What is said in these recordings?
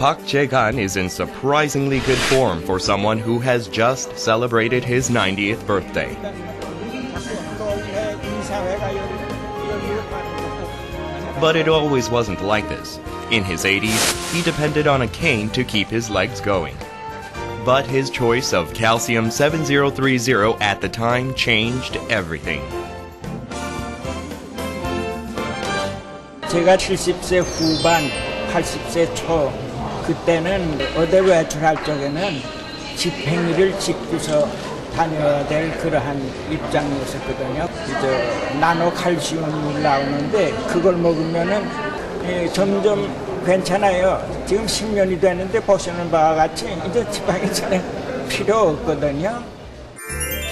Park Jae-gan is in surprisingly good form for someone who has just celebrated his 90th birthday. But it always wasn't like this. In his 80s, he depended on a cane to keep his legs going. But his choice of calcium 7030 at the time changed everything. 제가 70세 후반, 80세 초 그때는 어디 외출할 적에는 집행이를 짓고서 다녀야 될 그러한 입장이었었거든요. 이제 나노칼슘이 나오는데 그걸 먹으면은 점점 괜찮아요. 지금 10년이 되는데 보시는 바와 같이 이제 지방이 잘 필요 없거든요.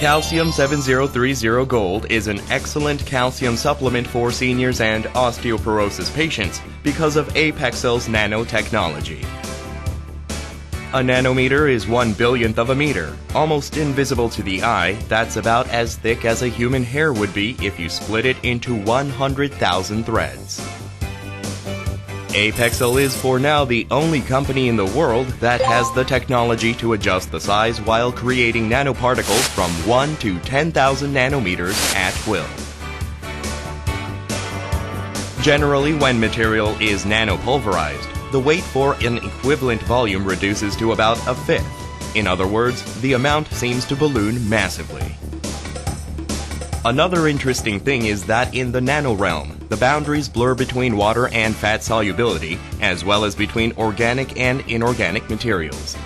Calcium 7030 Gold is an excellent calcium supplement for seniors and osteoporosis patients because of Apexcel's nanotechnology. A nanometer is 1/1000th of a meter, almost invisible to the eye. That's about as thick as a human hair would be if you split it into 100,000 threads. Apexcel is for now the only company in the world that has the technology to adjust the size while creating nanoparticles from 1 to 10,000 nanometers at will. Generally, when material is nanopulverized, the weight for an equivalent volume reduces to about a fifth. In other words, the amount seems to balloon massively. Another interesting thing is that in the nano realm, the boundaries blur between water and fat solubility, as well as between organic and inorganic materials.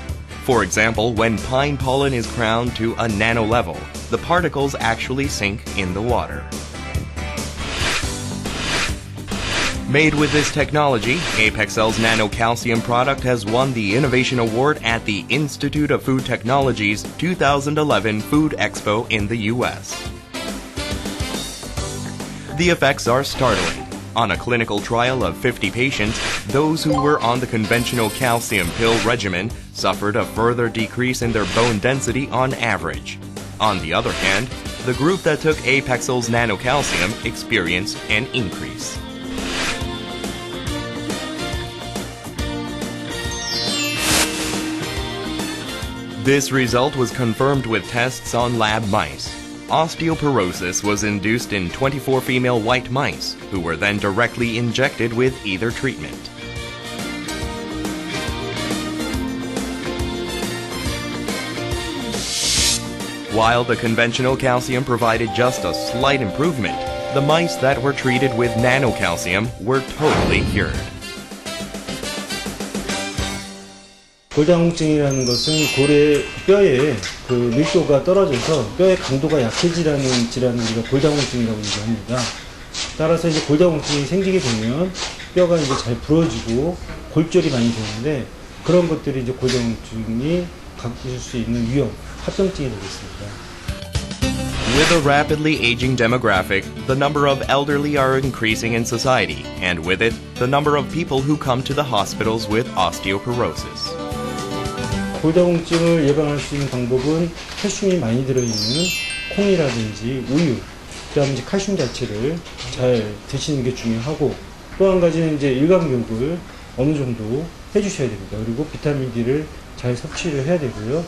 For example, when pine pollen is ground to a nano level, the particles actually sink in the water. Made with this technology, Apexcel's nano-calcium product has won the Innovation Award at the Institute of Food Technology's 2011 Food Expo in the U.S. The effects are startling. On a clinical trial of 50 patients, those who were on the conventional calcium pill regimen suffered a further decrease in their bone density on average. On the other hand, the group that took Apexcel's nanocalcium experienced an increase. This result was confirmed with tests on lab mice. Osteoporosis was induced in 24 female white mice, who were then directly injected with either treatment. While the conventional calcium provided just a slight improvement, the mice that were treated with nanocalcium were totally cured. 골다공증이라는 것은 고래 뼈의 그 밀도가 떨어져서 뼈의 강도가 약해지라는 질환을 우리가 골다공증이라고 얘기합니다. 따라서 이제 골다공증이 생기게 되면 뼈가 이제 잘 부러지고 골절이 많이 되는데 그런 것들이 이제 골다공증이 갖고 수 있는 위험, 합병증이 되겠습니다. With a rapidly aging demographic, the number of elderly are increasing in society, and with it, the number of people who come to the hospitals with osteoporosis. 골다공증을 예방할 수 있는 방법은 칼슘이 많이 들어있는 콩이라든지 우유, 그다음에 이제 칼슘 자체를 잘 드시는 게 중요하고 또 한 가지는 이제 일광욕을 어느 정도 해주셔야 됩니다. 그리고 비타민 D를 잘 섭취를 해야 되고요.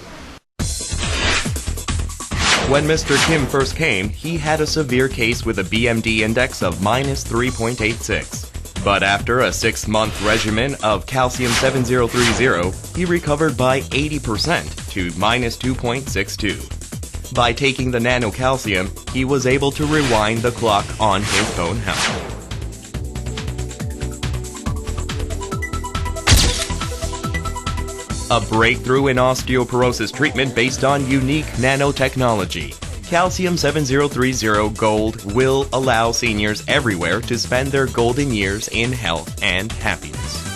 When Mr. Kim first came, he had a severe case with a BMD index of -3.86. But after a 6-month regimen of calcium 7030, he recovered by 80% to -2.62. By taking the nanocalcium, he was able to rewind the clock on his bone health. A breakthrough in osteoporosis treatment based on unique nanotechnology. Calcium 7030 Gold will allow seniors everywhere to spend their golden years in health and happiness.